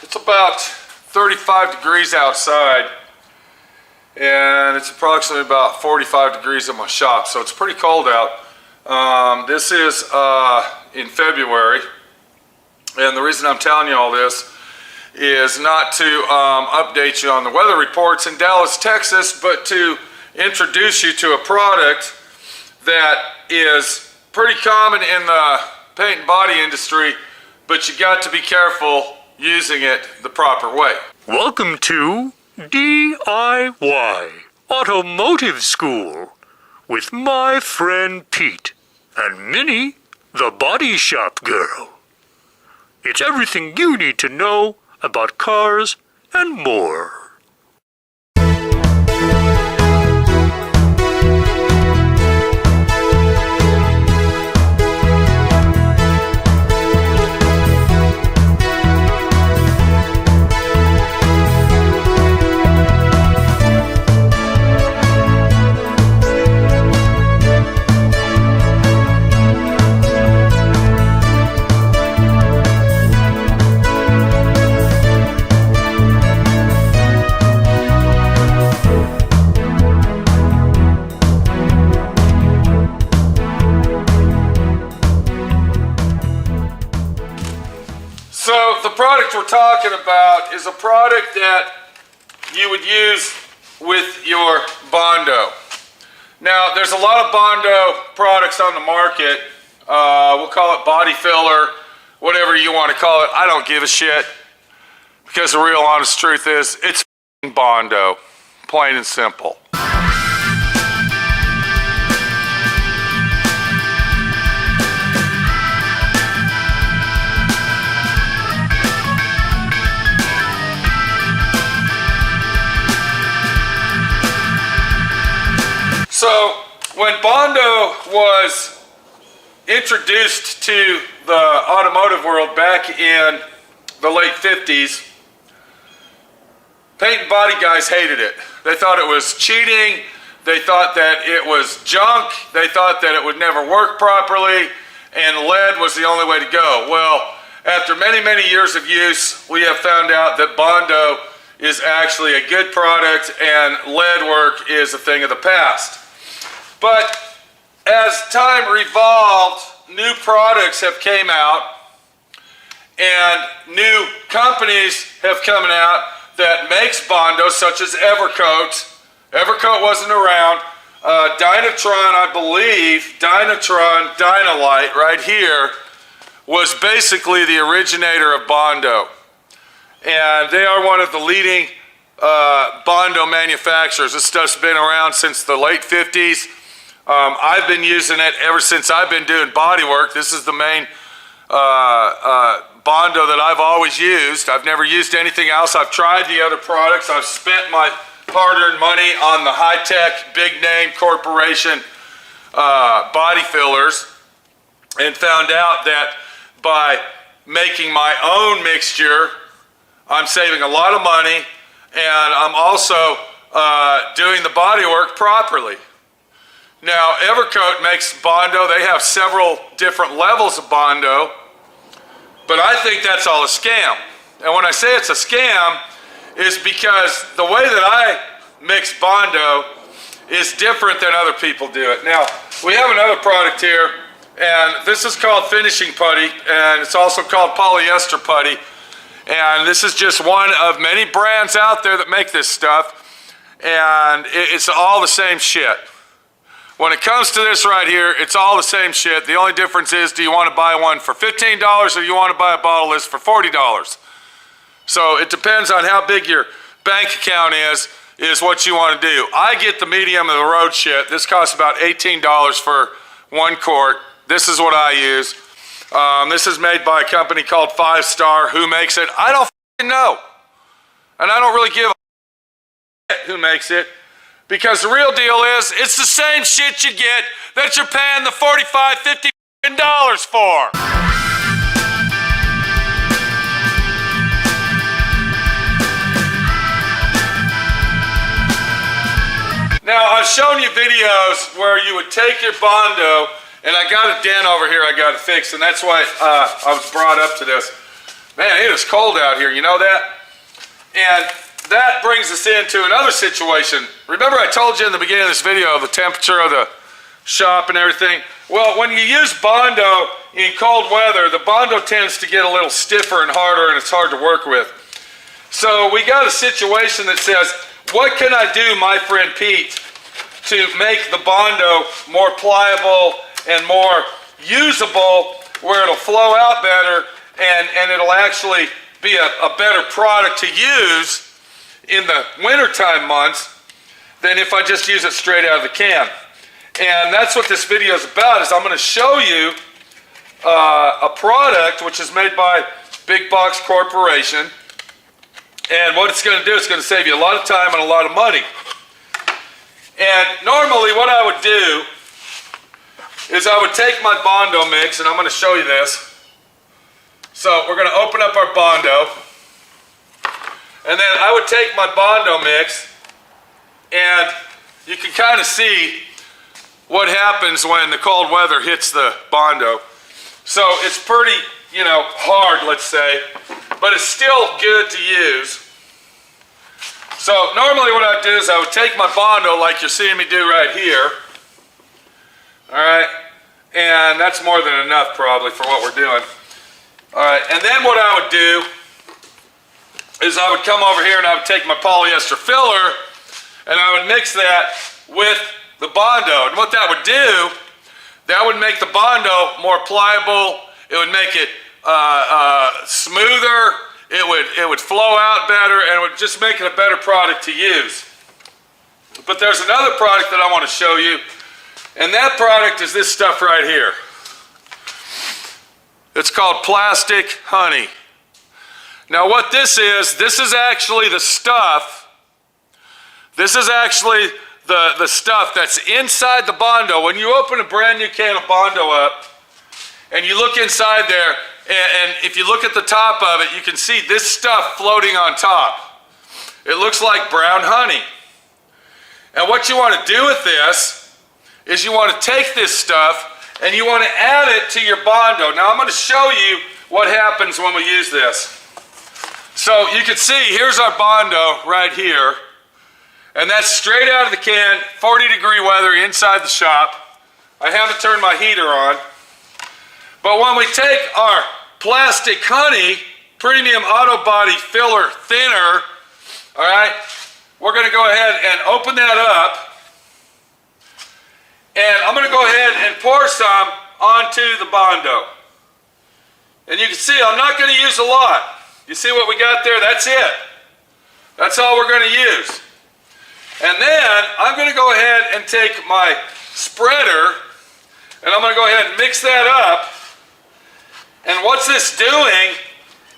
It's about 35 degrees outside, and it's approximately about 45 degrees in my shop, so it's pretty cold out. This is in February, and the reason I'm telling you all this is not to update you on the weather reports in Dallas, Texas, but to introduce you to a product that is pretty common in the paint and body industry, but you got to be careful using it the proper way. Welcome to D.I.Y. Automotive School with my friend Pete and Minnie, the body shop girl. It's everything you need to know about cars and more. So the product we're talking about is a product that you would use with your Bondo. Now there's a lot of Bondo products on the market. We'll call it body filler, whatever you want to call it. I don't give a shit, because the real honest truth is it's Bondo, plain and simple. So when Bondo was introduced to the automotive world back in the late 50s, paint and body guys hated it. They thought it was cheating, they thought that it was junk, they thought that it would never work properly, and lead was the only way to go. Well, after many, many years of use, we have found out that Bondo is actually a good product and lead work is a thing of the past. But as time revolved, new products have came out and new companies have come out that makes Bondo, such as Evercoat. Evercoat wasn't around. Dynatron, I believe, Dynatron, Dyna right here, was basically the originator of Bondo. And they are one of the leading Bondo manufacturers. This stuff's been around since the late 50s. I've been using it ever since I've been doing body work. This is the main Bondo that I've always used. I've never used anything else. I've tried the other products. I've spent my hard-earned money on the high-tech, big-name corporation body fillers, and found out that by making my own mixture, I'm saving a lot of money, and I'm also doing the body work properly. Now, Evercoat makes Bondo. They have several different levels of Bondo, but I think that's all a scam. And when I say it's a scam, is because the way that I mix Bondo is different than other people do it. Now, we have another product here, and this is called finishing putty, and it's also called polyester putty. And this is just one of many brands out there that make this stuff, and it's all the same shit. When it comes to this right here, it's all the same shit. The only difference is, do you want to buy one for $15 or do you want to buy a bottle of this for $40? So it depends on how big your bank account is what you want to do. I get the medium of the road shit. This costs about $18 for 1 quart. This is what I use. This is made by a company called 5 Star. Who makes it? I don't fucking know. And I don't really give a shit who makes it. Because the real deal is, it's the same shit you get that you're paying the $45, $50 for. Now, I've shown you videos where you would take your Bondo, and I got a dent over here I got to fix, and that's why I was brought up to this. Man, it is cold out here, you know that? And that brings us into another situation. Remember I told you in the beginning of this video the temperature of the shop and everything? Well, when you use Bondo in cold weather, the Bondo tends to get a little stiffer and harder, and it's hard to work with. So we got a situation that says, what can I do, my friend Pete, to make the Bondo more pliable and more usable, where it'll flow out better and it'll actually be a better product to use in the wintertime months than if I just use it straight out of the can. And that's what this video is about, is I'm going to show you a product which is made by Big Box Corporation. And what it's going to do, it's going to save you a lot of time and a lot of money. And normally what I would do is I would take my Bondo mix, and I'm going to show you this. So we're going to open up our Bondo. And then I would take my Bondo mix, and you can kind of see what happens when the cold weather hits the Bondo. So it's pretty, hard, let's say, but it's still good to use. So normally what I'd do is I would take my Bondo like you're seeing me do right here. All right, and that's more than enough probably for what we're doing. All right, and then what I would do is I would come over here and I would take my polyester filler and I would mix that with the Bondo. And what that would do, that would make the Bondo more pliable. It would make it smoother. It would flow out better, and it would just make it a better product to use. But there's another product that I want to show you, and that product is this stuff right here. It's called Plastik Honey. Now what this is actually the stuff. This is actually the stuff that's inside the Bondo. When you open a brand new can of Bondo up and you look inside there, and if you look at the top of it, you can see this stuff floating on top. It looks like brown honey. And what you want to do with this is you want to take this stuff and you want to add it to your Bondo. Now I'm going to show you what happens when we use this. So you can see, here's our Bondo right here. And that's straight out of the can, 40-degree weather inside the shop. I haven't turned my heater on. But when we take our Plastik Honey Premium Auto Body Filler Thinner, all right, we're going to go ahead and open that up. And I'm going to go ahead and pour some onto the Bondo. And you can see I'm not going to use a lot. You see what we got there? That's it. That's all we're going to use. And then I'm going to go ahead and take my spreader and I'm going to go ahead and mix that up. And what's this doing?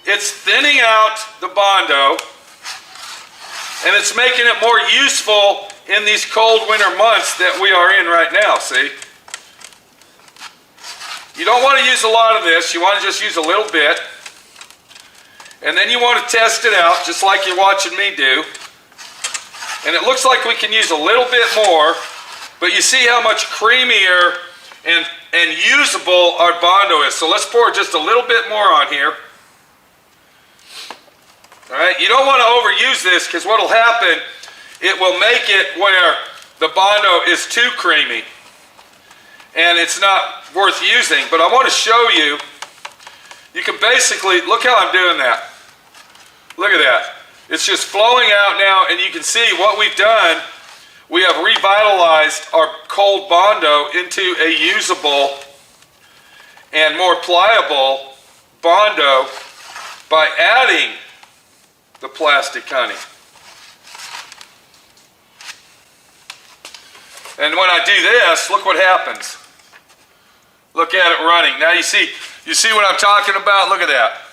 It's thinning out the Bondo and it's making it more useful in these cold winter months that we are in right now, see? You don't want to use a lot of this, you want to just use a little bit. And then you want to test it out just like you're watching me do. And it looks like we can use a little bit more, but you see how much creamier and usable our Bondo is. So let's pour just a little bit more on here. All right, you don't want to overuse this because what will happen, it will make it where the Bondo is too creamy and it's not worth using. But I want to show you, you can basically, look how I'm doing that. Look at that. It's just flowing out now, and you can see what we've done. We have revitalized our cold Bondo into a usable and more pliable Bondo by adding the Plastik Honey. And when I do this, look what happens. Look at it running. Now you see what I'm talking about? Look at that.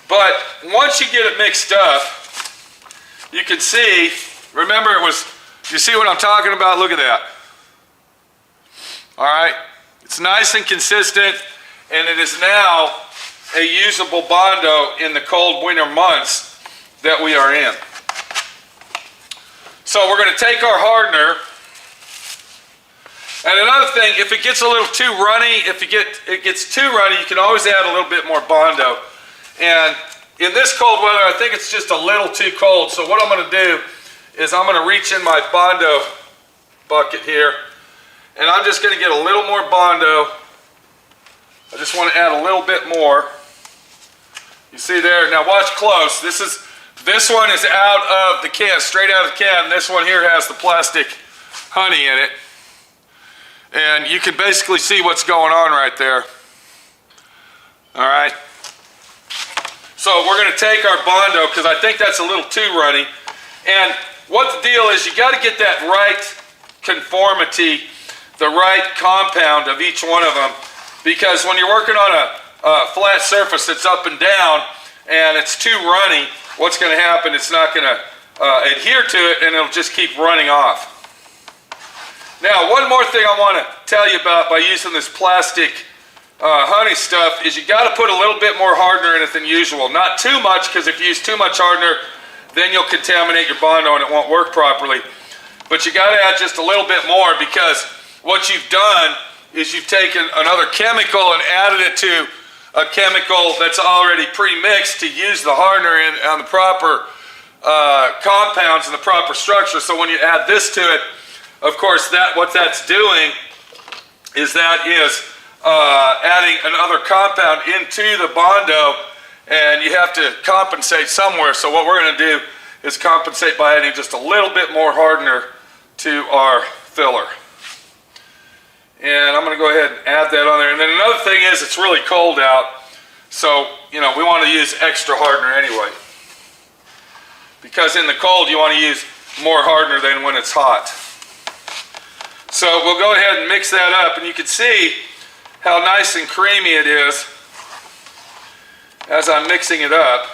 But once you get it mixed up, you can see, remember you see what I'm talking about? Look at that. All right, it's nice and consistent, and it is now a usable Bondo in the cold winter months that we are in. So we're going to take our hardener And another thing, if it gets a little too runny, if it gets too runny, you can always add a little bit more Bondo. And in this cold weather, I think it's just a little too cold. So what I'm going to do is I'm going to reach in my Bondo bucket here, and I'm just going to get a little more Bondo. I just want to add a little bit more. You see there, now watch close. This one is out of the can, straight out of the can. This one here has the Plastik Honey in it. And you can basically see what's going on right there. All right. So we're going to take our Bondo, because I think that's a little too runny. And what the deal is, you got to get that right conformity, the right compound of each one of them. Because when you're working on a flat surface that's up and down, and it's too runny, what's going to happen, it's not going to adhere to it, and it'll just keep running off. Now, one more thing I want to tell you about by using this Plastik Honey stuff is you got to put a little bit more hardener in it than usual. Not too much, because if you use too much hardener, then you'll contaminate your Bondo and it won't work properly. But you got to add just a little bit more, because what you've done is you've taken another chemical and added it to a chemical that's already pre-mixed to use the hardener in on the proper compounds and the proper structure. So when you add this to it, of course, what that's doing is adding another compound into the Bondo, and you have to compensate somewhere. So what we're going to do is compensate by adding just a little bit more hardener to our filler. And I'm going to go ahead and add that on there. And then another thing is, it's really cold out, so we want to use extra hardener anyway. Because in the cold, you want to use more hardener than when it's hot. So we'll go ahead and mix that up, and you can see how nice and creamy it is as I'm mixing it up.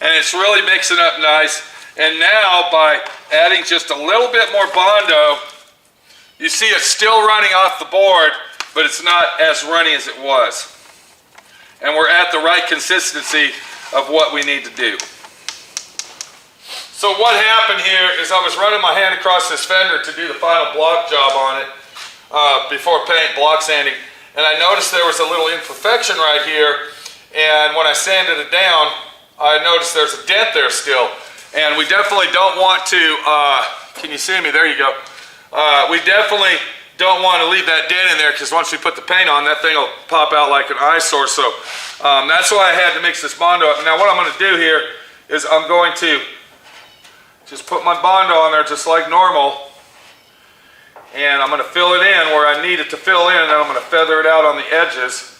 And it's really mixing up nice. And now by adding just a little bit more Bondo, you see it's still running off the board, but it's not as runny as it was. And we're at the right consistency of what we need to do. So what happened here is I was running my hand across this fender to do the final block job on it before block sanding, and I noticed there was a little imperfection right here, and when I sanded it down, I noticed there's a dent there still, and we definitely don't want to, can you see me? There you go. We definitely don't want to leave that dent in there, because once we put the paint on, that thing will pop out like an eyesore. So that's why I had to mix this Bondo up. Now what I'm going to do here is I'm going to just put my Bondo on there just like normal, and I'm going to fill it in where I need it to fill in, and then I'm going to feather it out on the edges.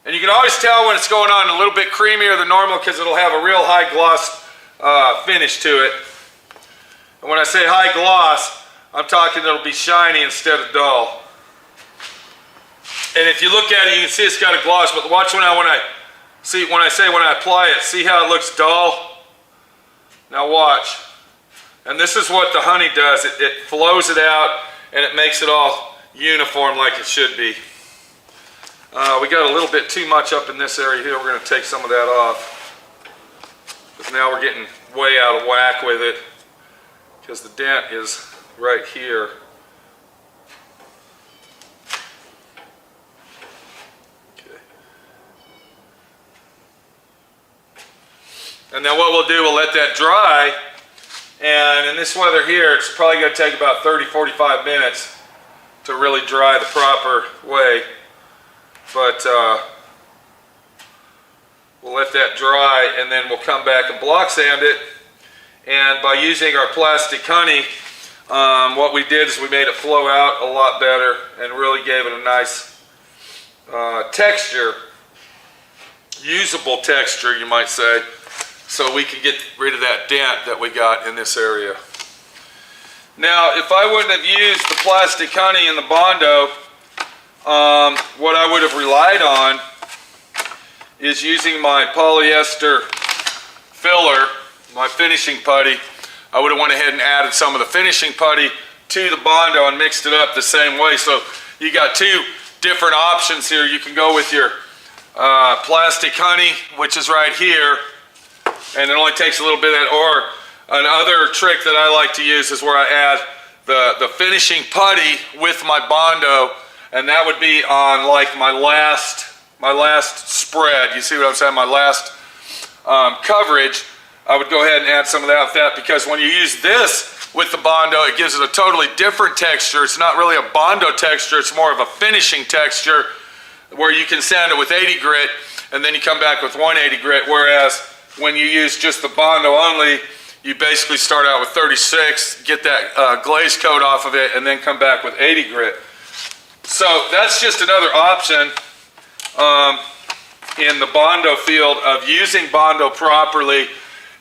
And you can always tell when it's going on a little bit creamier than normal, because it'll have a real high gloss finish to it. And when I say high gloss, I'm talking it'll be shiny instead of dull. And if you look at it, you can see it's got a gloss, but watch when I apply it, see how it looks dull? Now watch. And this is what the honey does. It flows it out, and it makes it all uniform like it should be. We got a little bit too much up in this area here. We're going to take some of that off, because now we're getting way out of whack with it, because the dent is right here. Okay. And then what we'll do, we'll let that dry, and in this weather here, it's probably going to take about 30-45 minutes to really dry the proper way. But we'll let that dry, and then we'll come back and block sand it. And by using our Plastik Honey, what we did is we made it flow out a lot better and really gave it a nice texture, usable texture, you might say, so we can get rid of that dent that we got in this area. Now, if I wouldn't have used the Plastik Honey in the Bondo, what I would have relied on is using my polyester filler, my finishing putty. I would have went ahead and added some of the finishing putty to the Bondo and mixed it up the same way. So you got two different options here. You can go with your Plastik Honey, which is right here, and it only takes a little bit of that, or Another trick that I like to use is where I add the finishing putty with my Bondo, and that would be on like my last spread. You see what I'm saying? My last coverage. I would go ahead and add some of that with that, because when you use this with the Bondo, it gives it a totally different texture. It's not really a Bondo texture, it's more of a finishing texture where you can sand it with 80 grit and then you come back with 180 grit, whereas when you use just the Bondo only, you basically start out with 36, get that glaze coat off of it, and then come back with 80 grit. So that's just another option in the Bondo field of using Bondo properly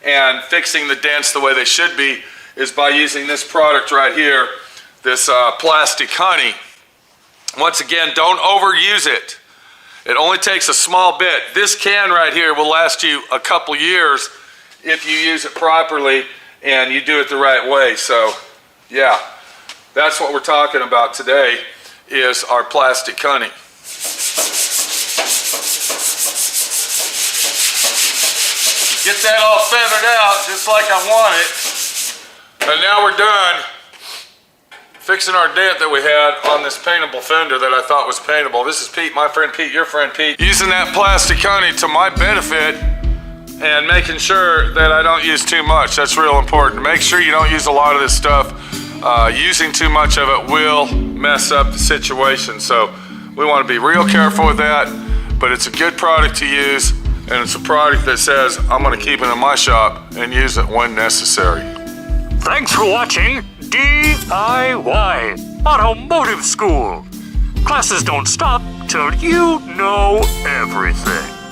and fixing the dents the way they should be, is by using this product right here, this Plastik Honey. Once again, don't overuse it. It only takes a small bit. This can right here will last you a couple years if you use it properly and you do it the right way. So yeah, that's what we're talking about today, is our Plastik Honey. Get that all feathered out just like I want it. And now we're done fixing our dent that we had on this paintable fender that I thought was paintable. This is Pete, my friend Pete, your friend Pete, using that Plastik Honey to my benefit and making sure that I don't use too much. That's real important. Make sure you don't use a lot of this stuff. Using too much of it will mess up the situation. So we want to be real careful with that, but it's a good product to use, and it's a product that says I'm going to keep it in my shop and use it when necessary. Thanks for watching D.I.Y. Automotive School. Classes don't stop till you know everything.